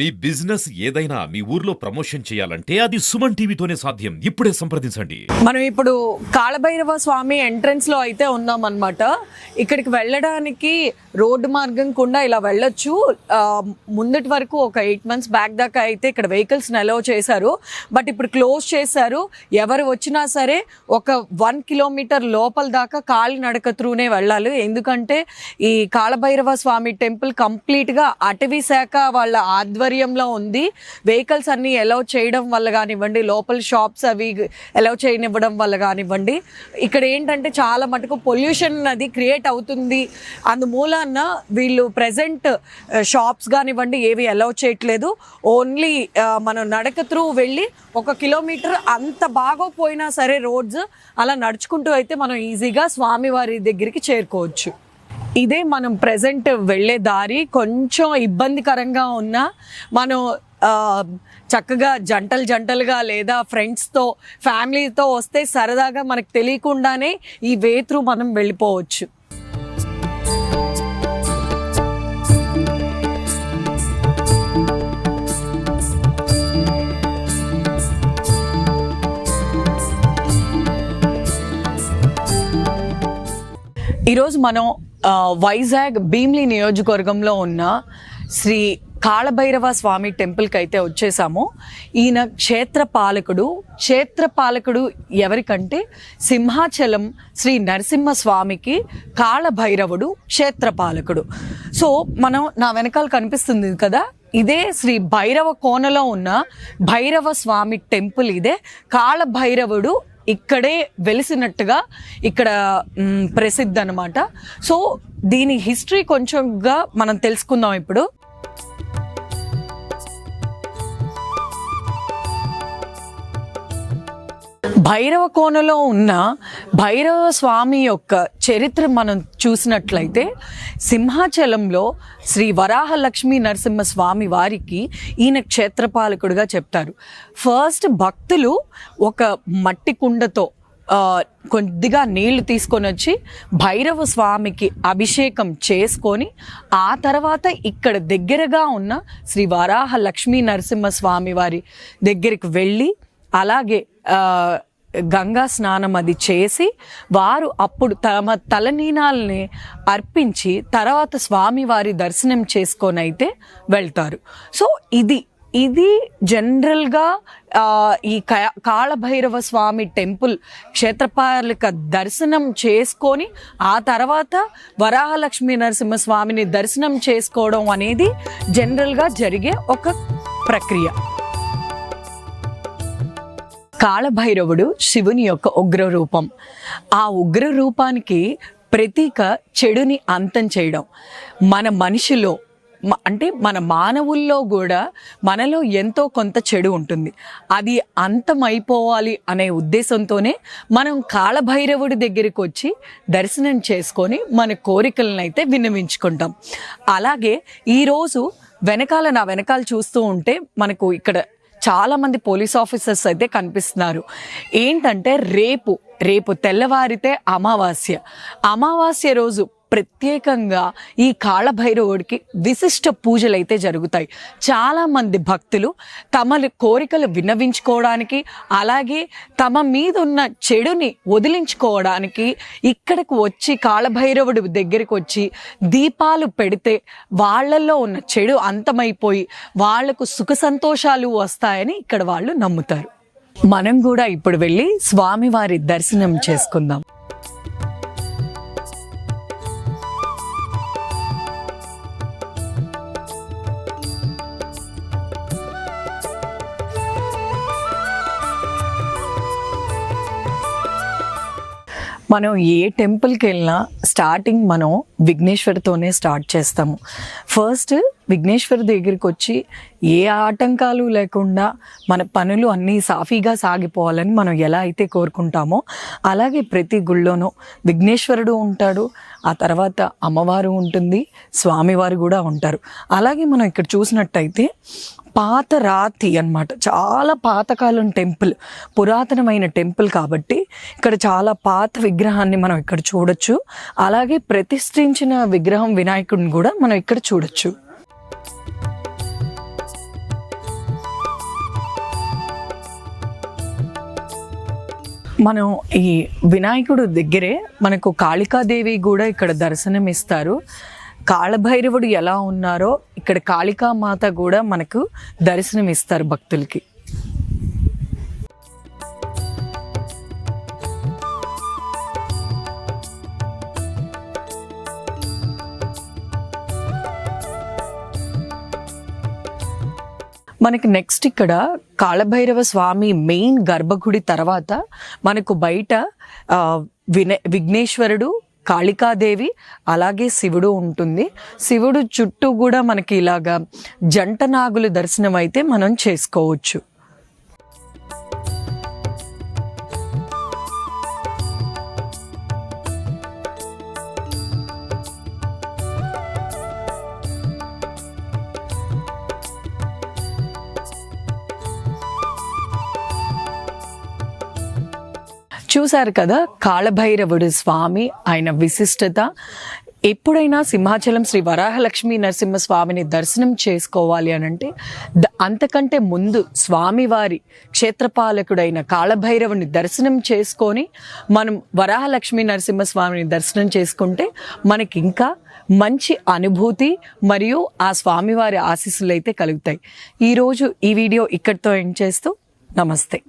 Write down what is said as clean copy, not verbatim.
మీ business ఏదైనా మీ ఊర్లో promotion చేయాలంటే అది సుమన్ టీవీతోనే సాధ్యం. ఇప్పుడే సంప్రదించండి. మనం ఇప్పుడు కాళభైరవ స్వామి ఎంట్రన్స్ లో అయితే ఉన్నాం అన్నమాట. ఇక్కడికి వెళ్ళడానికి రోడ్డు మార్గం కూడా ఇలా వెళ్ళొచ్చు. ముందటి వరకు ఒక 8 months బ్యాక్ దాకా అయితే ఇక్కడ వెహికల్స్ అలౌ చేశారు. బట్ ఇప్పుడు క్లోజ్ చేశారు. ఎవరు వచ్చినా సరే ఒక 1 kilometer లోపల దాకా కాలి నడక త్రూనే వెళ్ళాలి. ఎందుకంటే ఈ కాళభైరవ స్వామి టెంపుల్ కంప్లీట్ గా అటవీ శాఖ వాళ్ళ ఆధ్వర్యంలో ఉంది. వెహికల్స్ అన్ని అలౌ చేయడం వల్ల కానివ్వండి, లోపల షాప్స్ అవి అలౌ చేయనివ్వడం వల్ల కానివ్వండి, ఇక్కడ ఏంటంటే చాలా మటుకు పొల్యూషన్ అది క్రియేట్ అవుతుంది. అందుమూలన వీళ్ళు ప్రెజెంట్ షాప్స్ కానివ్వండి ఏవి అలౌ చేయట్లేదు. ఓన్లీ మనం నడక త్రూ వెళ్ళి 1 kilometer అంత బాగోపోయినా సరే రోడ్స్ అలా నడుచుకుంటూ అయితే మనం ఈజీగా స్వామివారి దగ్గరికి చేరుకోవచ్చు. ఇదే మనం ప్రెజెంట్ వెళ్ళే దారి. కొంచెం ఇబ్బందికరంగా ఉన్నా మనం చక్కగా జంటలుగా లేదా ఫ్రెండ్స్తో ఫ్యామిలీతో వస్తే సరదాగా మనకు తెలియకుండానే ఈ వే త్రూ మనం వెళ్ళిపోవచ్చు. ఈరోజు మనం వైజాగ్ భీమిలి నియోజకవర్గంలో ఉన్న శ్రీ కాళభైరవ స్వామి టెంపుల్కి అయితే వచ్చేసాము. ఈయన క్షేత్రపాలకుడు ఎవరికంటే సింహాచలం శ్రీ నరసింహస్వామికి కాళభైరవుడు క్షేత్రపాలకుడు. సో మనం నా వెనకాల కనిపిస్తుంది కదా, ఇదే శ్రీ భైరవ కోనలో ఉన్న భైరవ స్వామి టెంపుల్. ఇదే కాళభైరవుడు ఇక్కడే వెలిసినట్టుగా ఇక్కడ ప్రసిద్ధి అన్నమాట. సో దీని హిస్టరీ కొంచెంగా మనం తెలుసుకుందాం ఇప్పుడు. భైరవ కోనలో ఉన్న భైరవ స్వామి యొక్క చరిత్ర మనం చూసినట్లయితే సింహాచలంలో శ్రీ వరాహలక్ష్మీ నరసింహస్వామి వారికి ఈయన క్షేత్రపాలకుడుగా చెప్తారు. ఫస్ట్ భక్తులు ఒక మట్టి కుండతో కొద్దిగా నీళ్లు తీసుకొని వచ్చి భైరవ స్వామికి అభిషేకం చేసుకొని ఆ తర్వాత ఇక్కడ దగ్గరగా ఉన్న శ్రీ వరాహ లక్ష్మీ నరసింహస్వామి వారి దగ్గరికి వెళ్ళి అలాగే గంగా స్నానం అది చేసి వారు అప్పుడు తమ తలనీనాల్ని అర్పించి తర్వాత స్వామివారి దర్శనం చేసుకొని అయితే వెళ్తారు. సో ఇది జనరల్గా ఈ కాళభైరవ స్వామి టెంపుల్ క్షేత్రపాలక దర్శనం చేసుకొని ఆ తర్వాత వరాహలక్ష్మీ నరసింహస్వామిని దర్శనం చేసుకోవడం అనేది జనరల్గా జరిగే ఒక ప్రక్రియ. కాళభైరవుడు శివుని యొక్క ఉగ్ర రూపం. ఆ ఉగ్ర రూపానికి ప్రతీక చెడుని అంతం చేయడం. మన మనిషిలో అంటే మన మానవుల్లో కూడా మనలో ఎంతో కొంత చెడు ఉంటుంది. అది అంతమైపోవాలి అనే ఉద్దేశంతోనే మనం కాళభైరవుడి దగ్గరికి వచ్చి దర్శనం చేసుకొని మన కోరికలను అయితే విన్నవించుకుంటాం. అలాగే ఈరోజు నా వెనకాల చూస్తూ ఉంటే మనకు ఇక్కడ చాలామంది పోలీస్ ఆఫీసర్స్ అయితే కనిపిస్తున్నారు. ఏంటంటే రేపు తెల్లవారితే అమావాస్య రోజు ప్రత్యేకంగా ఈ కాళభైరవుడికి విశిష్ట పూజలు అయితే జరుగుతాయి. చాలామంది భక్తులు తమ కోరికలు విన్నవించుకోవడానికి అలాగే తమ మీద ఉన్న చెడుని వదిలించుకోవడానికి ఇక్కడికి వచ్చి కాళభైరవుడి దగ్గరికి వచ్చి దీపాలు పెడితే వాళ్ళల్లో ఉన్న చెడు అంతమైపోయి వాళ్లకు సుఖ సంతోషాలు వస్తాయని ఇక్కడ వాళ్ళు నమ్ముతారు. మనం కూడా ఇప్పుడు వెళ్ళి స్వామివారి దర్శనం చేసుకుందాం. మనం ఏ టెంపుల్కి వెళ్ళినా స్టార్టింగ్ మనం విఘ్నేశ్వరితోనే స్టార్ట్ చేస్తాము. ఫస్ట్ విఘ్నేశ్వరి దగ్గరికి వచ్చి ఏ ఆటంకాలు లేకుండా మన పనులు అన్నీ సాఫీగా సాగిపోవాలని మనం ఎలా అయితే కోరుకుంటామో అలాగే ప్రతి గుళ్ళోనూ విఘ్నేశ్వరుడు ఉంటాడు, ఆ తర్వాత అమ్మవారు ఉంటుంది, స్వామివారు కూడా ఉంటారు. అలాగే మనం ఇక్కడ చూసినట్టయితే పాత రాతి అన్నమాట, చాలా పాతకాలం టెంపుల్, పురాతనమైన టెంపుల్ కాబట్టి ఇక్కడ చాలా పాత విగ్రహాన్ని మనం ఇక్కడ చూడొచ్చు. అలాగే ప్రతిష్ఠించిన విగ్రహం వినాయకుడిని కూడా మనం ఇక్కడ చూడొచ్చు. మనం ఈ వినాయకుడు దగ్గరే మనకు కాళికాదేవి కూడా ఇక్కడ దర్శనం ఇస్తారు. కాళభైరవుడు ఎలా ఉన్నారో ఇక్కడ కాళికామాత కూడా మనకు దర్శనం ఇస్తారు భక్తులకి. మనకి నెక్స్ట్ ఇక్కడ కాళభైరవ స్వామి మెయిన్ గర్భగుడి తర్వాత మనకు బయట విఘ్నేశ్వరుడు, కాళికాదేవి, అలాగే శివుడు ఉంటుంది. శివుడు చుట్టూ కూడా మనకి ఇలాగా జంట నాగుల దర్శనం అయితే మనం చేసుకోవచ్చు. చూశారు కదా కాళభైరవుడు స్వామి, ఆయన విశిష్టత. ఎప్పుడైనా సింహాచలం శ్రీ వరాహలక్ష్మీ నరసింహస్వామిని దర్శనం చేసుకోవాలి అని అంటే అంతకంటే ముందు స్వామివారి క్షేత్రపాలకుడైన కాళభైరవుని దర్శనం చేసుకొని మనం వరాహలక్ష్మీ నరసింహస్వామిని దర్శనం చేసుకుంటే మనకి ఇంకా మంచి అనుభూతి మరియు ఆ స్వామివారి ఆశీస్సులు అయితే కలుగుతాయి. ఈరోజు ఈ వీడియో ఇక్కడితో ఎండ్ చేస్తూ నమస్తే.